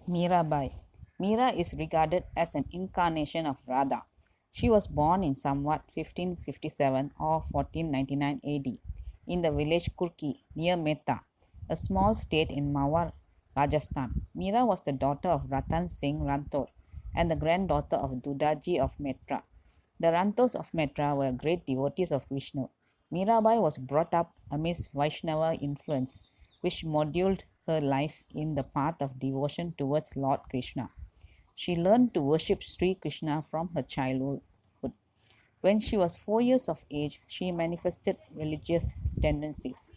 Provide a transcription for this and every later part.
Mirabai. Mira is regarded as an incarnation of Radha. She was born in somewhat 1557 or 1499 AD in the village Kurki near Mehta, a small state in Mawar, Rajasthan. Mira was the daughter of Ratan Singh Ranthor and the granddaughter of Dudaji of Metra. The Ranthors of Metra were great devotees of Vishnu. Mirabai was brought up amidst Vaishnava influence, which modeled her life in the path of devotion towards Lord Krishna. She learned to worship Sri Krishna from her childhood. When she was 4 years of age, she manifested religious tendencies.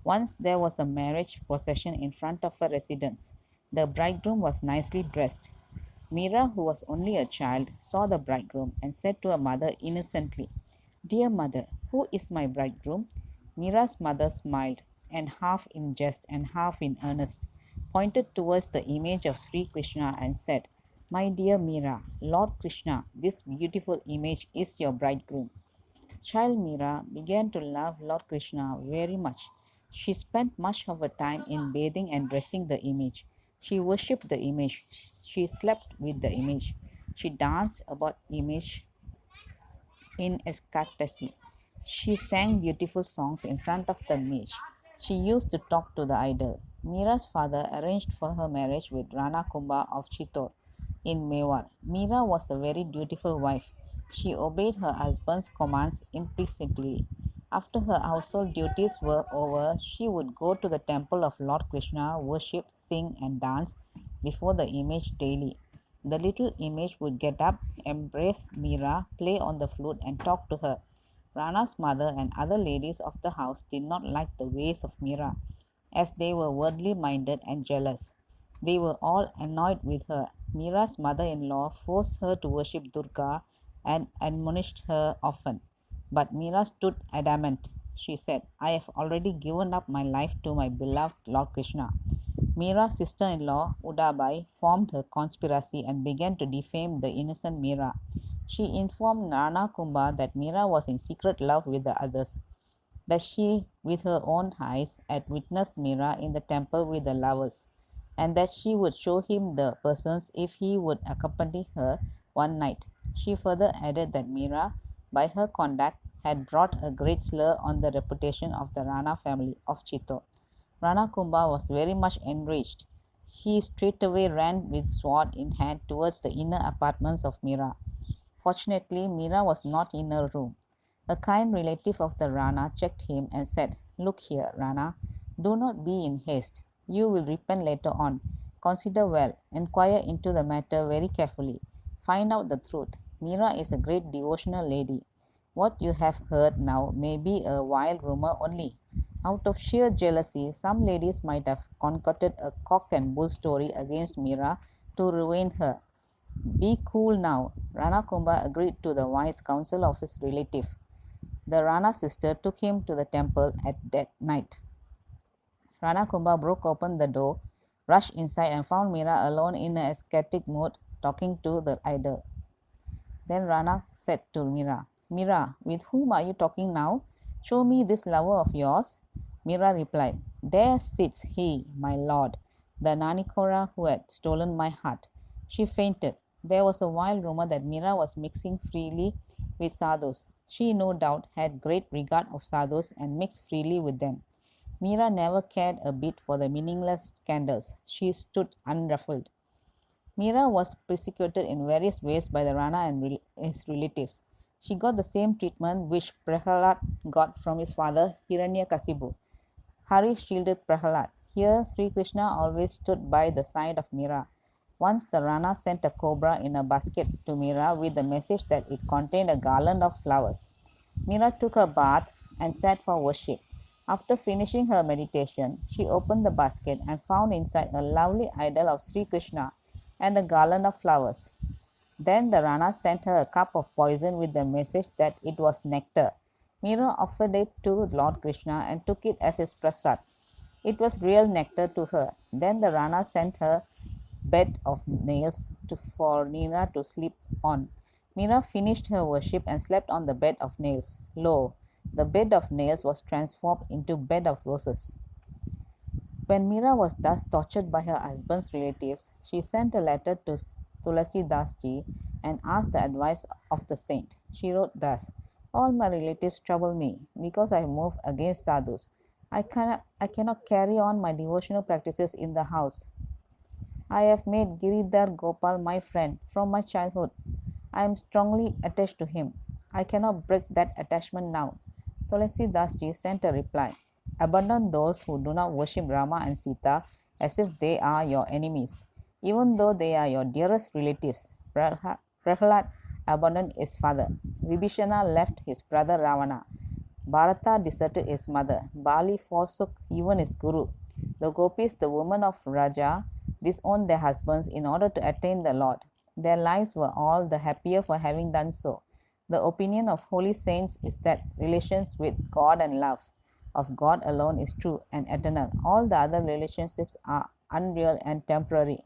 Once there was a marriage procession in front of her residence. The bridegroom was nicely dressed. Mira, who was only a child, saw the bridegroom and said to her mother innocently, "Dear mother, who is my bridegroom?" Mira's mother smiled, and half in jest and half in earnest, pointed towards the image of Sri Krishna and said, "My dear Mira, Lord Krishna, this beautiful image is your bridegroom." Child Mira began to love Lord Krishna very much. She spent much of her time in bathing and dressing the image. She worshipped the image. She slept with the image. She danced about image in ecstasy. She sang beautiful songs in front of the image. She used to talk to the idol. Mira's father arranged for her marriage with Rana Kumbha of Chittor in Mewar. Mira was a very dutiful wife. She obeyed her husband's commands implicitly. After her household duties were over, she would go to the temple of Lord Krishna, worship, sing, and dance before the image daily. The little image would get up, embrace Mira, play on the flute, and talk to her. Rana's mother and other ladies of the house did not like the ways of Mira, as they were worldly minded and jealous. They were all annoyed with her. Mira's mother in law forced her to worship Durga and admonished her often. But Mira stood adamant. She said, "I have already given up my life to my beloved Lord Krishna." Mira's sister in law, Udabai, formed her conspiracy and began to defame the innocent Mira. She informed Rana Kumbha that Mira was in secret love with the others, that she, with her own eyes, had witnessed Mira in the temple with the lovers, and that she would show him the persons if he would accompany her one night. She further added that Mira, by her conduct, had brought a great slur on the reputation of the Rana family of Chittor. Rana Kumbha was very much enraged. He straightway ran with sword in hand towards the inner apartments of Mira. Fortunately, Mira was not in her room. A kind relative of the Rana checked him and said, "Look here, Rana, do not be in haste. You will repent later on. Consider well, inquire into the matter very carefully. Find out the truth. Mira is a great devotional lady. What you have heard now may be a wild rumor only. Out of sheer jealousy, some ladies might have concocted a cock and bull story against Mira to ruin her. Be cool now." Rana Kumbha agreed to the wise counsel of his relative. The Rana sister took him to the temple at that night. Rana Kumbha broke open the door, rushed inside, and found Mira alone in an ecstatic mood talking to the idol. Then Rana said to Mira, "Mira, with whom are you talking now? Show me this lover of yours." Mira replied, "There sits he, my lord, the Nanikora who had stolen my heart." She fainted. There was a wild rumor that Mira was mixing freely with sadhus. She no doubt had great regard of sadhus and mixed freely with them. Mira never cared a bit for the meaningless scandals. She stood unruffled. Mira was persecuted in various ways by the Rana and his relatives. She got the same treatment which Prahalad got from his father Hiranyakasipu. Hari shielded Prahalad. Here, Sri Krishna always stood by the side of Mira. Once the Rana sent a cobra in a basket to Mira with the message that it contained a garland of flowers. Mira took her bath and sat for worship. After finishing her meditation, she opened the basket and found inside a lovely idol of Sri Krishna and a garland of flowers. Then the Rana sent her a cup of poison with the message that it was nectar. Mira offered it to Lord Krishna and took it as his prasad. It was real nectar to her. Then the Rana sent her bed of nails for Mira to sleep on. Mira finished her worship and slept on the bed of nails. Lo, the bed of nails was transformed into bed of roses. When Meera was thus tortured by her husband's relatives, she sent a letter to Tulasi Das ji and asked the advice of the saint. She wrote thus: "All my relatives trouble me because I move against sadhus. I cannot carry on my devotional practices in the house. I have made Giridhar Gopal my friend from my childhood. I am strongly attached to him. I cannot break that attachment now." Tulasi Das ji sent a reply: "Abandon those who do not worship Rama and Sita as if they are your enemies, even though they are your dearest relatives." Prahlad abandoned his father. Vibhishana left his brother Ravana. Bharata deserted his mother. Bali forsook even his guru. The gopis, the women of Raja, disowned their husbands in order to attain the Lord. Their lives were all the happier for having done so. The opinion of holy saints is that relations with God and love of God alone is true and eternal. All the other relationships are unreal and temporary.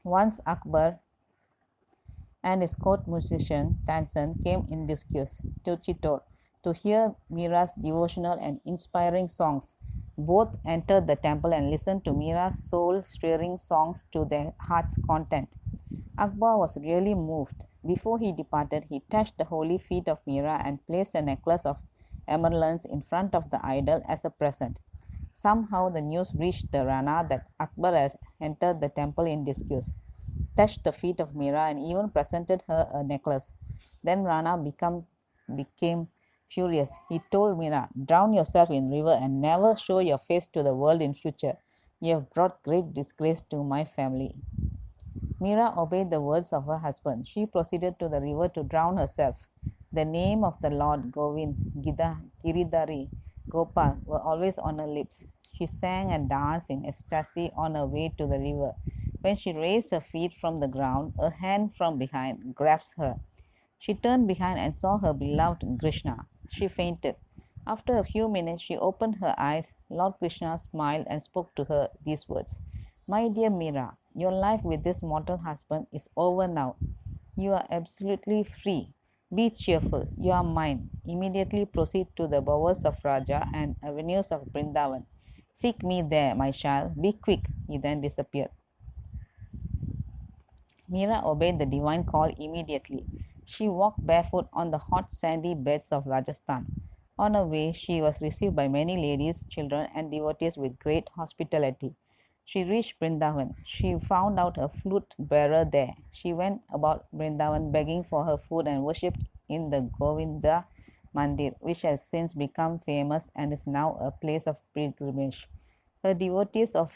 Once Akbar and his court musician Tansen came in disguise to Chittor to hear Meera's devotional and inspiring songs. Both entered the temple and listened to Meera's soul-stirring songs to their heart's content. Akbar was really moved. Before he departed, he touched the holy feet of Meera and placed a necklace of emeralds in front of the idol as a present. Somehow the news reached the Rana that Akbar had entered the temple in disguise, touched the feet of Meera, and even presented her a necklace. Then Rana became furious. He told Meera, "Drown yourself in river and never show your face to the world in future. You have brought great disgrace to my family." Meera obeyed the words of her husband. She proceeded to the river to drown herself. The name of the Lord Govind, Giridhari, Gopal were always on her lips. She sang and danced in ecstasy on her way to the river. When she raised her feet from the ground, a hand from behind grasped her. She turned behind and saw her beloved Krishna. She fainted. After a few minutes, she opened her eyes. Lord Krishna smiled and spoke to her these words: "My dear Meera, your life with this mortal husband is over now. You are absolutely free. Be cheerful. You are mine. Immediately proceed to the bowers of Raja and avenues of Brindavan. Seek me there, my child. Be quick." He then disappeared. Meera obeyed the divine call immediately. She walked barefoot on the hot sandy beds of Rajasthan. On her way, she was received by many ladies, children, and devotees with great hospitality. She reached Brindavan. She found out a flute bearer there. She went about Brindavan begging for her food and worshipped in the Govinda Mandir, which has since become famous and is now a place of pilgrimage. Her devotees of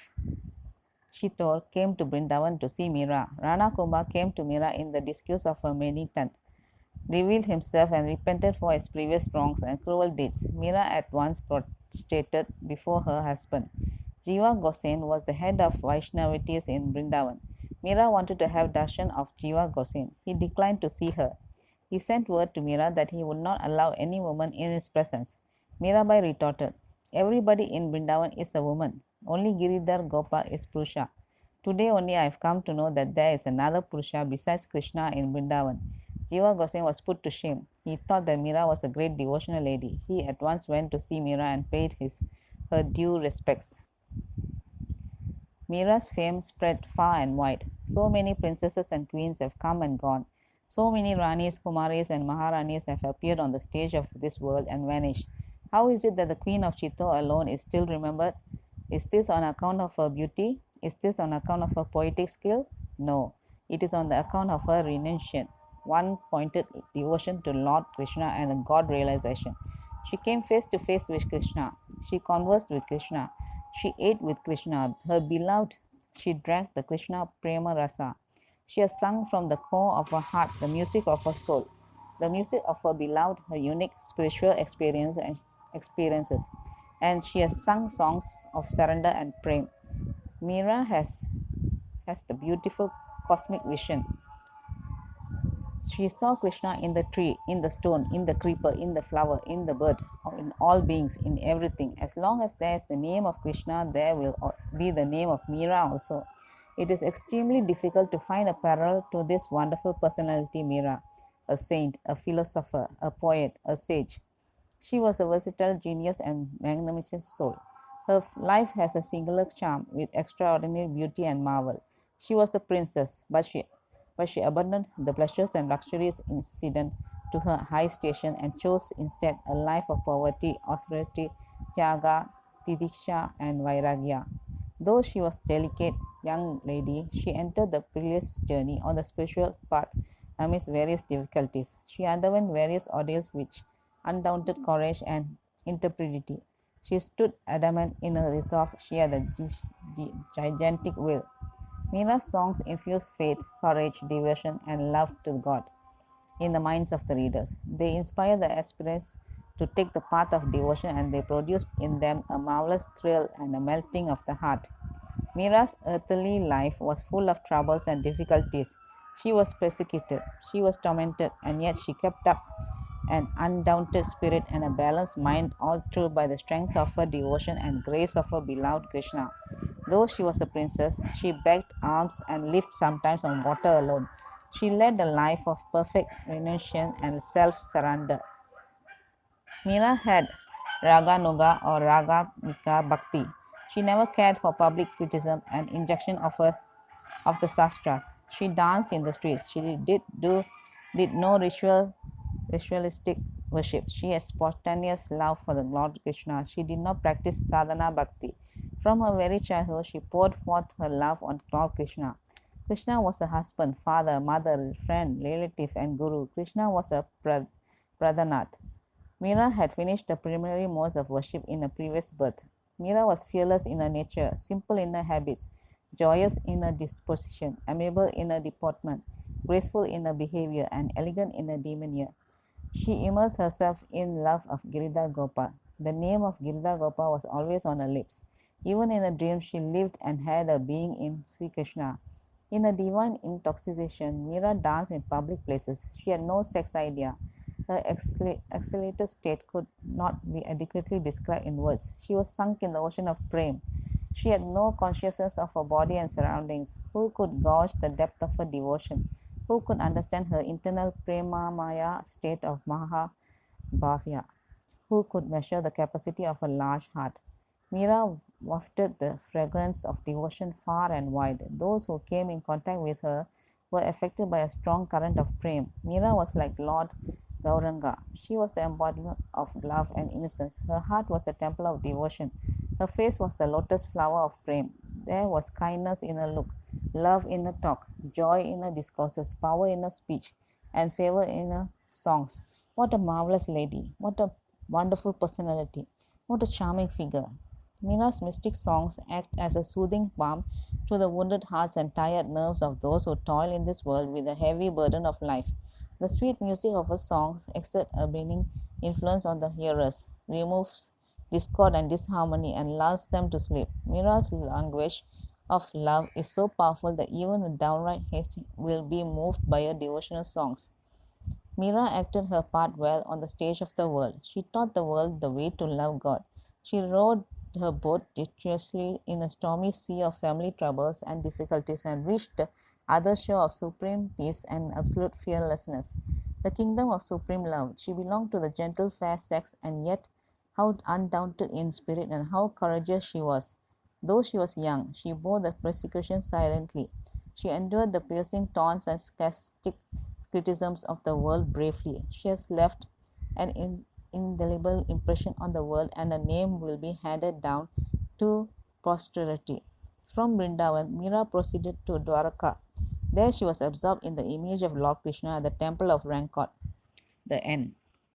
Chittor came to Brindavan to see Meera. Rana Kumbha came to Meera in the disguise of a menitan, revealed himself and repented for his previous wrongs and cruel deeds. Meera at once prostrated before her husband. Jiva Gosain was the head of Vaishnavites in Brindavan. Meera wanted to have darshan of Jiva Gosain. He declined to see her. He sent word to Meera that he would not allow any woman in his presence. Mirabai retorted, "Everybody in Brindavan is a woman. Only Giridhar Gopal is Purusha. Today only I have come to know that there is another Purusha besides Krishna in Brindavan." Jiva Gosain was put to shame. He thought that Meera was a great devotional lady. He at once went to see Meera and paid her due respects. Meera's fame spread far and wide. So many princesses and queens have come and gone. So many Ranis, Kumaris, and Maharanis have appeared on the stage of this world and vanished. How is it that the Queen of Chittor alone is still remembered? Is this on account of her beauty? Is this on account of her poetic skill? No, it is on the account of her renunciation, one-pointed devotion to Lord Krishna and a God realization. She came face to face with Krishna. She conversed with Krishna. She ate with Krishna, her beloved. She drank the Krishna Prema Rasa. She has sung from the core of her heart the music of her soul, the music of her beloved, her unique spiritual experiences. And she has sung songs of surrender and prema. Meera has the beautiful cosmic vision. She saw Krishna in the tree, in the stone, in the creeper, in the flower, in the bird, in all beings, in everything. As long as there is the name of Krishna, there will be the name of Meera also. It is extremely difficult to find a parallel to this wonderful personality, Meera, a saint, a philosopher, a poet, a sage. She was a versatile genius and magnanimous soul. Her life has a singular charm with extraordinary beauty and marvel. She was a princess, but she abandoned the pleasures and luxuries incident to her high station and chose instead a life of poverty, austerity, tyaga, tidiksha, and vairagya. Though she was delicate young lady, she entered the perilous journey on the spiritual path amidst various difficulties. She underwent various ordeals which undaunted courage and intrepidity. She stood adamant in her resolve. She had a gigantic will. Mira's songs infuse faith, courage, devotion, and love to God in the minds of the readers. They inspire the aspirants to take the path of devotion and they produced in them a marvelous thrill and a melting of the heart. Mira's earthly life was full of troubles and difficulties. She was persecuted, she was tormented, and yet she kept up an undaunted spirit and a balanced mind, all through by the strength of her devotion and grace of her beloved Krishna. Though she was a princess, she begged alms and lived sometimes on water alone. She led a life of perfect renunciation and self surrender. Meera had Raganuga or Ragamika Bhakti. She never cared for public criticism and injection of the sastras. She danced in the streets. She did no ritualistic worship. She had spontaneous love for the Lord Krishna. She did not practice sadhana bhakti. From her very childhood, she poured forth her love on Lord Krishna. Krishna was a husband, father, mother, friend, relative, and guru. Krishna was a pradhanath. Meera had finished the preliminary modes of worship in a previous birth. Meera was fearless in her nature, simple in her habits, joyous in her disposition, amiable in her deportment, graceful in her behavior, and elegant in her demeanor. She immersed herself in love of Giridhar Gopal. The name of Giridhar Gopal was always on her lips. Even in her dreams, she lived and had her being in Sri Krishna. In her divine intoxication, Meera danced in public places. She had no sex idea. Her exhalated state could not be adequately described in words. She was sunk in the ocean of prem. She had no consciousness of her body and surroundings. Who could gauge the depth of her devotion? Who could understand her internal premamaya state of Mahabhavya? Who could measure the capacity of a large heart? Meera wafted the fragrance of devotion far and wide. Those who came in contact with her were affected by a strong current of prem. Meera was like Lord Gauranga. She was the embodiment of love and innocence. Her heart was a temple of devotion. Her face was the lotus flower of prem. There was kindness in her look, love in her talk, joy in her discourses, power in her speech, and favor in her songs. What a marvelous lady! What a wonderful personality! What a charming figure! Mira's mystic songs act as a soothing balm to the wounded hearts and tired nerves of those who toil in this world with the heavy burden of life. The sweet music of her songs exerts a benign influence on the hearers, removes discord and disharmony, and lulls them to sleep. Mira's language of love is so powerful that even a downright hasty will be moved by her devotional songs. Mira acted her part well on the stage of the world. She taught the world the way to love God. She rowed her boat dexterously in a stormy sea of family troubles and difficulties and reached the other shore of supreme peace and absolute fearlessness, the kingdom of supreme love. She belonged to the gentle fair sex, and yet how undaunted in spirit and how courageous she was. Though she was young, she bore the persecution silently. She endured the piercing taunts and sarcastic criticisms of the world bravely. She has left an indelible impression on the world, and her name will be handed down to posterity. From Vrindavan, Meera proceeded to Dwaraka. There she was absorbed in the image of Lord Krishna at the temple of Rankot. The end.